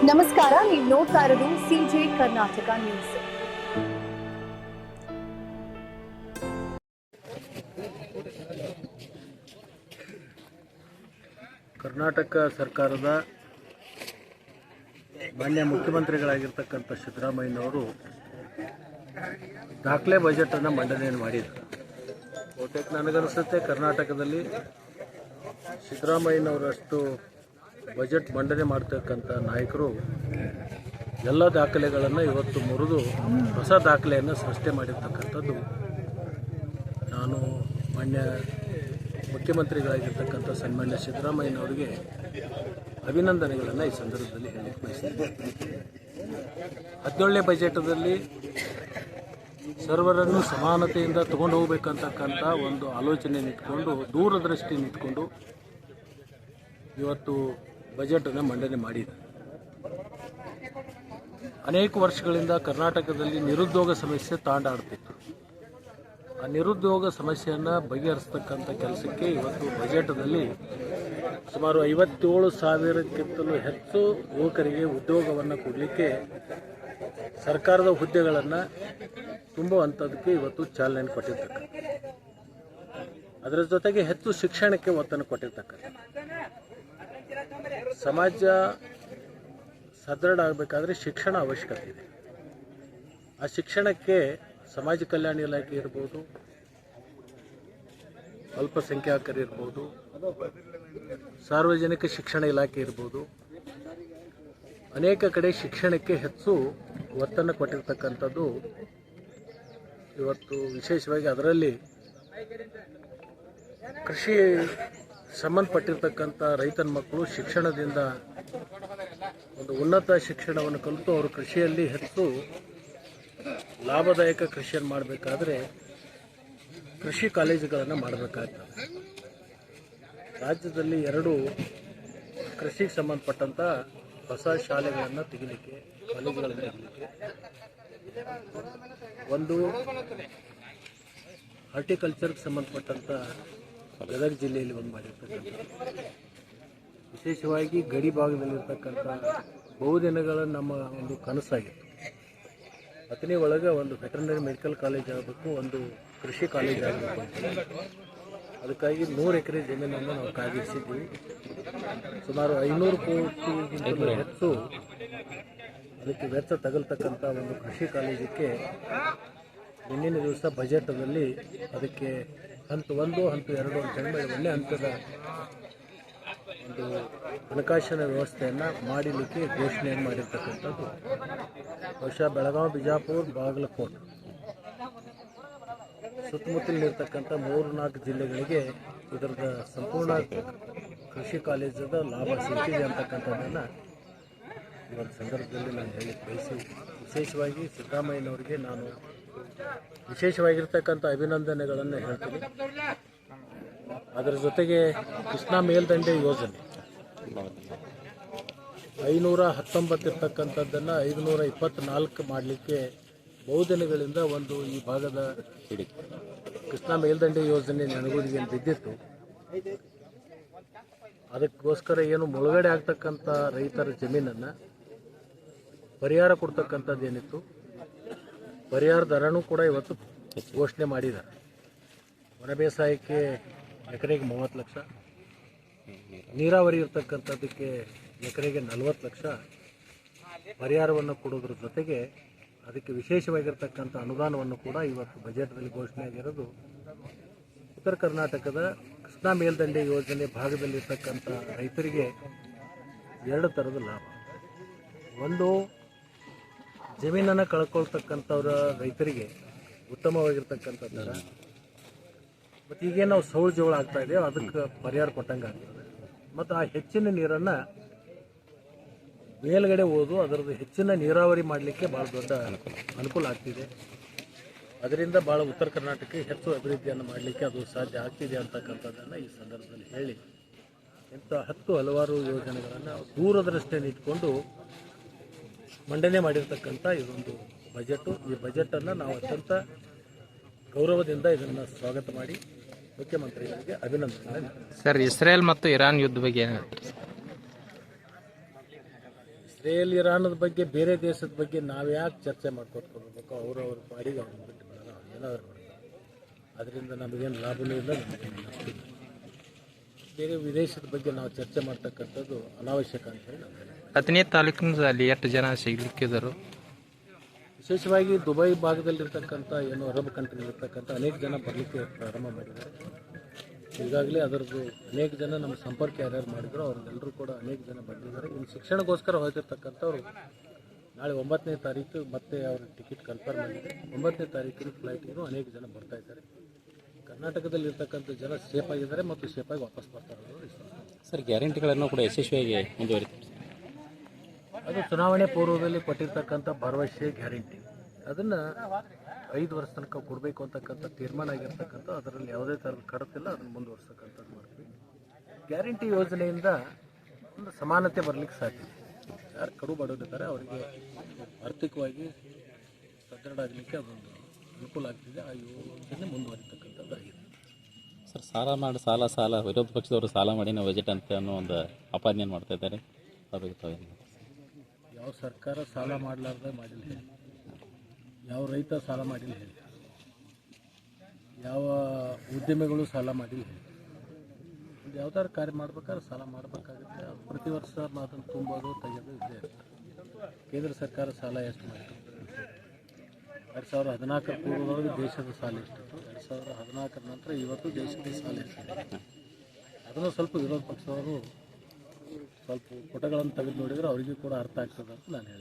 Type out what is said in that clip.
ನಮಸ್ಕಾರ, ನೀವು ನೋಡ್ತಾ ಇರೋದು ಸಿಜೆ ಕರ್ನಾಟಕ ನ್ಯೂಸ್. ಕರ್ನಾಟಕ ಸರ್ಕಾರದ ಮಾನ್ಯ ಮುಖ್ಯಮಂತ್ರಿಗಳಾಗಿರ್ತಕ್ಕಂಥ ಸಿದ್ದರಾಮಯ್ಯನವರು ದಾಖಲೆ ಬಜೆಟನ್ನು ಮಂಡನೆಯನ್ನು ಮಾಡಿದರು. ಬಹುತೇಕ ನನಗನ್ನಿಸುತ್ತೆ ಕರ್ನಾಟಕದಲ್ಲಿ ಸಿದ್ದರಾಮಯ್ಯನವರಷ್ಟು ಬಜೆಟ್ ಮಂಡನೆ ಮಾಡ್ತಕ್ಕಂಥ ನಾಯಕರು ಎಲ್ಲ ದಾಖಲೆಗಳನ್ನು ಇವತ್ತು ಮುರಿದು ಹೊಸ ದಾಖಲೆಯನ್ನು ಸೃಷ್ಟಿ ಮಾಡಿರ್ತಕ್ಕಂಥದ್ದು ನಾನು ಮಾನ್ಯ ಮುಖ್ಯಮಂತ್ರಿಗಳಾಗಿರ್ತಕ್ಕಂಥ ಸನ್ಮಾನ್ಯ ಸಿದ್ದರಾಮಯ್ಯನವರಿಗೆ ಅಭಿನಂದನೆಗಳನ್ನು ಈ ಸಂದರ್ಭದಲ್ಲಿ ಹೇಳಲಿಕ್ಕೆ ಬಯಸ್ತೀನಿ. 17ನೇ ಬಜೆಟದಲ್ಲಿ ಸರ್ವರನ್ನು ಸಮಾನತೆಯಿಂದ ತಗೊಂಡು ಹೋಗಬೇಕಂತಕ್ಕಂಥ ಒಂದು ಆಲೋಚನೆಯನ್ನು ಇಟ್ಕೊಂಡು ದೂರದೃಷ್ಟಿಯನ್ನು ಇಟ್ಕೊಂಡು ಇವತ್ತು ಬಜೆಟನ್ನು ಮಂಡನೆ ಮಾಡಿದೆ. ಅನೇಕ ವರ್ಷಗಳಿಂದ ಕರ್ನಾಟಕದಲ್ಲಿ ನಿರುದ್ಯೋಗ ಸಮಸ್ಯೆ ತಾಂಡಾಡ್ತಿತ್ತು. ಆ ನಿರುದ್ಯೋಗ ಸಮಸ್ಯೆಯನ್ನು ಬಗೆಹರಿಸ್ತಕ್ಕಂಥ ಕೆಲಸಕ್ಕೆ ಇವತ್ತು ಬಜೆಟದಲ್ಲಿ ಸುಮಾರು 57,000ಕ್ಕಿಂತಲೂ ಹೆಚ್ಚು ಯುವಕರಿಗೆ ಉದ್ಯೋಗವನ್ನು ಕೊಡಲಿಕ್ಕೆ ಸರ್ಕಾರದ ಹುದ್ದೆಗಳನ್ನು ತುಂಬುವಂಥದ್ದಕ್ಕೆ ಇವತ್ತು ಚಾಲನೆ ಕೊಟ್ಟಿರ್ತಕ್ಕಂಥ, ಅದರ ಜೊತೆಗೆ ಹೆಚ್ಚು ಶಿಕ್ಷಣಕ್ಕೆ ಒತ್ತನ್ನು ಕೊಟ್ಟಿರ್ತಕ್ಕಂಥ. ಸಮಾಜ ಸದೃಢ ಆಗಬೇಕಾದ್ರೆ ಶಿಕ್ಷಣ ಅವಶ್ಯಕತೆ ಇದೆ. ಆ ಶಿಕ್ಷಣಕ್ಕೆ ಸಮಾಜ ಕಲ್ಯಾಣ ಇಲಾಖೆ ಇರ್ಬೋದು, ಅಲ್ಪಸಂಖ್ಯಾತರು ಇರ್ಬೋದು, ಸಾರ್ವಜನಿಕ ಶಿಕ್ಷಣ ಇಲಾಖೆ ಇರ್ಬೋದು, ಅನೇಕ ಕಡೆ ಶಿಕ್ಷಣಕ್ಕೆ ಹೆಚ್ಚು ಒತ್ತನ್ನು ಕೊಟ್ಟಿರ್ತಕ್ಕಂಥದ್ದು ಇವತ್ತು ವಿಶೇಷವಾಗಿ ಅದರಲ್ಲಿ ಕೃಷಿ ಸಂಬಂಧಪಟ್ಟಿರ್ತಕ್ಕಂಥ ರೈತನ ಮಕ್ಕಳು ಶಿಕ್ಷಣದಿಂದ ಒಂದು ಉನ್ನತ ಶಿಕ್ಷಣವನ್ನು ಕಲಿತು ಅವರು ಕೃಷಿಯಲ್ಲಿ ಹೆಚ್ಚು ಲಾಭದಾಯಕ ಕೃಷಿಯನ್ನು ಮಾಡಬೇಕಾದ್ರೆ ಕೃಷಿ ಕಾಲೇಜುಗಳನ್ನು ಮಾಡಬೇಕಾಗ್ತದೆ. ರಾಜ್ಯದಲ್ಲಿ 2 ಕೃಷಿಗೆ ಸಂಬಂಧಪಟ್ಟಂಥ ಹೊಸ ಶಾಲೆಗಳನ್ನು ತೆಗಿಲಿಕ್ಕೆ, ಕಾಲೇಜುಗಳನ್ನು ತೆಗಿಲಿಕ್ಕೆ, ಒಂದು ಹಾರ್ಟಿಕಲ್ಚರ್ಗೆ ಸಂಬಂಧಪಟ್ಟಂಥ ಗದಗ ಜಿಲ್ಲೆಯಲ್ಲಿ ಒಂದು ಮಾಡಿರ್ತಕ್ಕಂಥ, ವಿಶೇಷವಾಗಿ ಗಡಿ ಭಾಗದಲ್ಲಿರ್ತಕ್ಕಂಥ ಬಹುದಿನಗಳ ನಮ್ಮ ಒಂದು ಕನಸಾಗಿತ್ತು. ಅತನೇ ಒಳಗೆ ಒಂದು ವೆಟರ್ನರಿ ಮೆಡಿಕಲ್ ಕಾಲೇಜ್ ಆಗಬೇಕು, ಒಂದು ಕೃಷಿ ಕಾಲೇಜ್ ಆಗಬೇಕು ಅಂತ. ಅದಕ್ಕಾಗಿ 100 ಎಕರೆ ಜಮೀನನ್ನು ನಾವು ಕಾಯ್ದಿರಿಸಿದ್ದೀವಿ. ಸುಮಾರು 500 ಕೋಟಿಗಿಂತಲೂ ಹೆಚ್ಚು ಅದಕ್ಕೆ ವೆಚ್ಚ ತಗಲ್ತಕ್ಕಂಥ ಒಂದು ಕೃಷಿ ಕಾಲೇಜಕ್ಕೆ ಮುಂದಿನ ದಿವಸ ಬಜೆಟಲ್ಲಿ ಅದಕ್ಕೆ ಹಂತ 1, ಹಂತ 2 ಅಂತೇಳಿ ಒಳ್ಳೆ ಹಂತದ ಒಂದು ಹಣಕಾಸಿನ ವ್ಯವಸ್ಥೆಯನ್ನು ಮಾಡಲಿಕ್ಕೆ ಘೋಷಣೆಯನ್ನು ಮಾಡಿರ್ತಕ್ಕಂಥದ್ದು. ಬಹುಶಃ ಬೆಳಗಾವಿ, ಬಿಜಾಪುರ, ಬಾಗಲಕೋಟೆ ಸುತ್ತಮುತ್ತಲಿರ್ತಕ್ಕಂಥ 3-4 ಜಿಲ್ಲೆಗಳಿಗೆ ಇದರದ ಸಂಪೂರ್ಣ ಕೃಷಿ ಕಾಲೇಜದ ಲಾಭ ಸಿಗ್ತಿದೆ ಅಂತಕ್ಕಂಥದ್ದನ್ನು ಈ ಒಂದು ಸಂದರ್ಭದಲ್ಲಿ ನಾನು ಹೇಳಲಿಕ್ಕೆ ಬಯಸಿ, ವಿಶೇಷವಾಗಿ ಸಿದ್ದರಾಮಯ್ಯನವರಿಗೆ ನಾನು ವಿಶೇಷವಾಗಿರ್ತಕ್ಕಂಥ ಅಭಿನಂದನೆಗಳನ್ನು ಹೇಳ್ತೀನಿ. ಅದರ ಜೊತೆಗೆ ಕೃಷ್ಣಾ ಮೇಲ್ದಂಡೆ ಯೋಜನೆ 519 ಇರ್ತಕ್ಕಂಥದ್ದನ್ನು 524 ಮಾಡಲಿಕ್ಕೆ ಬಹುದಿನಗಳಿಂದ ಒಂದು ಈ ಭಾಗದ ಕೃಷ್ಣಾ ಮೇಲ್ದಂಡೆ ಯೋಜನೆ ನೆನಗುದಿಗೆ ಬಿದ್ದಿತ್ತು. ಅದಕ್ಕೋಸ್ಕರ ಏನು ಮುಳುಗಡೆ ಆಗ್ತಕ್ಕಂಥ ರೈತರ ಜಮೀನನ್ನು ಪರಿಹಾರ ಕೊಡ್ತಕ್ಕಂಥದ್ದೇನಿತ್ತು, ಪರಿಹಾರ ದರನೂ ಕೂಡ ಇವತ್ತು ಘೋಷಣೆ ಮಾಡಿದ್ದಾರೆ. ಒಣ ಬೇಸಾಯಕ್ಕೆ ಎಕರೆಗೆ 30 ಲಕ್ಷ, ನೀರಾವರಿ ಇರ್ತಕ್ಕಂಥದ್ದಕ್ಕೆ ಎಕರೆಗೆ 40 ಲಕ್ಷ ಪರಿಹಾರವನ್ನು ಕೊಡೋದ್ರ ಜೊತೆಗೆ ಅದಕ್ಕೆ ವಿಶೇಷವಾಗಿರ್ತಕ್ಕಂಥ ಅನುದಾನವನ್ನು ಕೂಡ ಇವತ್ತು ಬಜೆಟ್ನಲ್ಲಿ ಘೋಷಣೆ ಆಗಿರೋದು ಉತ್ತರ ಕರ್ನಾಟಕದ ಕೃಷ್ಣಾ ಮೇಲ್ದಂಡೆ ಯೋಜನೆ ಭಾಗದಲ್ಲಿರ್ತಕ್ಕಂಥ ರೈತರಿಗೆ 2 ಥರದ ಲಾಭ. ಒಂದು, ಜಮೀನನ್ನು ಕಳ್ಕೊಳ್ತಕ್ಕಂಥವ್ರ ರೈತರಿಗೆ ಉತ್ತಮವಾಗಿರ್ತಕ್ಕಂಥ ದರ, ಮತ್ತು ಈಗೇನು ನಾವು ಸೌಳು ಜೋಳ ಆಗ್ತಾ ಇದೆಯೋ ಅದಕ್ಕೆ ಪರಿಹಾರ ಕೊಟ್ಟಂಗೆ ಆಗ್ತದೆ. ಮತ್ತು ಆ ಹೆಚ್ಚಿನ ನೀರನ್ನು ಮೇಲ್ಗಡೆ ಹೋದು ಅದರದ್ದು ಹೆಚ್ಚಿನ ನೀರಾವರಿ ಮಾಡಲಿಕ್ಕೆ ಭಾಳ ದೊಡ್ಡ ಅನುಕೂಲ ಆಗ್ತಿದೆ. ಅದರಿಂದ ಭಾಳ ಉತ್ತರ ಕರ್ನಾಟಕಕ್ಕೆ ಹೆಚ್ಚು ಅಭಿವೃದ್ಧಿಯನ್ನು ಮಾಡಲಿಕ್ಕೆ ಅದು ಸಾಧ್ಯ ಆಗ್ತಿದೆ ಅಂತಕ್ಕಂಥದ್ದನ್ನು ಈ ಸಂದರ್ಭದಲ್ಲಿ ಹೇಳಿ, ಇಂಥ ಹಲವಾರು ಯೋಜನೆಗಳನ್ನು ದೂರದೃಷ್ಟಿಯನ್ನು ಇಟ್ಕೊಂಡು ಮಂಡನೆ ಮಾಡಿರ್ತಕ್ಕಂಥ ಇದೊಂದು ಬಜೆಟು. ಈ ಬಜೆಟನ್ನು ನಾವು ಅತ್ಯಂತ ಗೌರವದಿಂದ ಇದನ್ನು ಸ್ವಾಗತ ಮಾಡಿ ಮುಖ್ಯಮಂತ್ರಿಗಳಿಗೆ ಅಭಿನಂದನೆ. ಸರ್, ಇಸ್ರೇಲ್ ಮತ್ತು ಇರಾನ್ ಯುದ್ಧ ಬಗ್ಗೆ ಏನು ಹೇಳ್ತೀರಿ? ಇಸ್ರೇಲ್ ಇರಾನದ ಬಗ್ಗೆ ಬೇರೆ ದೇಶದ ಬಗ್ಗೆ ನಾವು ಯಾಕೆ ಚರ್ಚೆ ಮಾಡ್ಕೊತ್ಕೊಳ್ಬೇಕು? ಅವ್ರ ಪಾಡಿಗೆ ಅವ್ರನ್ನ ಬಿಟ್ಟು ಬಿಡೋಣ, ಅವ್ರು ಏನಾದರೂ ಮಾಡ್ತಾರೆ. ಅದರಿಂದ ನಮಗೇನು ಲಾಭವೂ ಇಲ್ಲ, ನಮಗೇನು ನಷ್ಟವಿಲ್ಲ. ಬೇರೆ ವಿದೇಶದ ಬಗ್ಗೆ ನಾವು ಚರ್ಚೆ ಮಾಡ್ತಕ್ಕಂಥದ್ದು ಅನಾವಶ್ಯಕ ಅಂತ ಹೇಳಿ ನಾವು ಹೇಳ್ತೀವಿ. ಹತ್ತನೇ ತಾಲೂಕಿನಲ್ಲಿ ಎಷ್ಟು ಜನ ಸಿಗ್ಲಿಕ್ಕಿದ್ರು? ವಿಶೇಷವಾಗಿ ದುಬೈ ಭಾಗದಲ್ಲಿರ್ತಕ್ಕಂಥ ಏನು ಅರಬ್ ಕಂಟ್ರಿಲಿರ್ತಕ್ಕಂಥ ಅನೇಕ ಜನ ಬರಲಿಕ್ಕೆ ಪ್ರಾರಂಭ ಮಾಡಿದ್ದಾರೆ. ಈಗಾಗಲೇ ಅದರದ್ದು ಅನೇಕ ಜನ ನಮ್ಮ ಸಂಪರ್ಕ ಯಾರ್ಯಾರು ಮಾಡಿದ್ರು ಅವ್ರಿಗೆಲ್ಲರೂ ಕೂಡ ಅನೇಕ ಜನ ಬಂದಿದ್ದಾರೆ. ಇನ್ನು ಶಿಕ್ಷಣಕ್ಕೋಸ್ಕರ ಹೋಗಿರ್ತಕ್ಕಂಥವ್ರು ನಾಳೆ 9ನೇ ತಾರೀಕು ಮತ್ತೆ ಅವ್ರ ಟಿಕೆಟ್ ಕನ್ಫರ್ಮ್ ಆಗಿದೆ. 9ನೇ ತಾರೀಕಿನ ಫ್ಲೈಟಿಗೂ ಅನೇಕ ಜನ ಬರ್ತಾ ಇದ್ದಾರೆ. ಕರ್ನಾಟಕದಲ್ಲಿರ್ತಕ್ಕಂಥ ಜನ ಸೇಫ್ ಆಗಿದ್ದಾರೆ ಮತ್ತು ಸೇಫಾಗಿ ವಾಪಸ್ ಬರ್ತಾರೆ ಅನ್ನೋದು ವಿಶ್ವಾಸ. ಸರ್, ಗ್ಯಾರಂಟಿಗಳನ್ನು ಕೂಡ ಯಶಸ್ವಿಯಾಗಿ ಮುಂದುವರಿತಾರೆ. ಅದು ಚುನಾವಣೆ ಪೂರ್ವದಲ್ಲಿ ಕೊಟ್ಟಿರ್ತಕ್ಕಂಥ ಭರವಸೆ ಗ್ಯಾರಂಟಿ, ಅದನ್ನು 5 ವರ್ಷ ತನಕ ಕೊಡಬೇಕು ಅಂತಕ್ಕಂಥ ತೀರ್ಮಾನ ಆಗಿರ್ತಕ್ಕಂಥ, ಅದರಲ್ಲಿ ಯಾವುದೇ ಥರದ ಕಡತಿಲ್ಲ, ಅದನ್ನು ಮುಂದುವರ್ಸಕ್ಕಂಥದ್ದು ಮಾಡ್ತೀವಿ. ಗ್ಯಾರಂಟಿ ಯೋಜನೆಯಿಂದ ಒಂದು ಸಮಾನತೆ ಬರಲಿಕ್ಕೆ ಸಾಧ್ಯ. ಯಾರು ಕಡು ಬಡವರಿದ್ದಾರೆ ಅವರಿಗೆ ಆರ್ಥಿಕವಾಗಿ ಸದೃಢ ಆಗಲಿಕ್ಕೆ ಅದೊಂದು ಅನುಕೂಲ ಆಗ್ತಿದೆ. ಆ ಯೋಜನೆ ಮುಂದುವರಿತಕ್ಕಂಥದ್ದಾಗಿದೆ. ಸರ್, ಸಾಲ ವಿರೋಧ ಪಕ್ಷದವರು ಸಾಲ ಮಾಡಿ ನಾವು ಬಜೆಟ್ ಅಂತ ಅನ್ನೋ ಒಂದು ಆಪಾದನೆಯನ್ನು ಮಾಡ್ತಾ ಇದ್ದಾರೆ. ಯಾವ ಸರ್ಕಾರ ಸಾಲ ಮಾಡಲಾರ್ದೆ ಮಾಡಿಲ್ಲ ಹೇಳಿ? ಯಾವ ರೈತ ಸಾಲ ಮಾಡಿಲ್ಲ ಹೇಳಿ? ಯಾವ ಉದ್ಯಮಿಗಳು ಸಾಲ ಮಾಡಿಲ್ಲ ಹೇಳಿ? ಒಂದು ಯಾವ್ದಾದ್ರು ಕಾರ್ಯ ಮಾಡ್ಬೇಕಾದ್ರೆ ಸಾಲ ಮಾಡಬೇಕಾಗುತ್ತೆ. ಪ್ರತಿ ವರ್ಷ ಅದನ್ನು ತುಂಬೋದು ತೆಗೆಯೋದು ಇದ್ದೇ ಇರುತ್ತೆ. ಕೇಂದ್ರ ಸರ್ಕಾರ ಸಾಲ ಎಷ್ಟು ಮಾಡಿತು? 2014 ಪೂರ್ವದೊಳಗೆ ದೇಶದ ಸಾಲ ಎಷ್ಟಿತ್ತು? 2014 ನಂತರ ಇವತ್ತು ದೇಶದ ಸಾಲ ಎಷ್ಟಿದೆ? ಅದನ್ನು ಸ್ವಲ್ಪ ವಿರೋಧ ಪಕ್ಷದವರು ಸ್ವಲ್ಪ ಪುಟಗಳನ್ನು ತೆಗೆದು ನೋಡಿದರೆ ಅವರಿಗೂ ಕೂಡ ಅರ್ಥ ಆಗ್ತದೆ ಅಂತ ನಾನು ಹೇಳ್ತೀನಿ.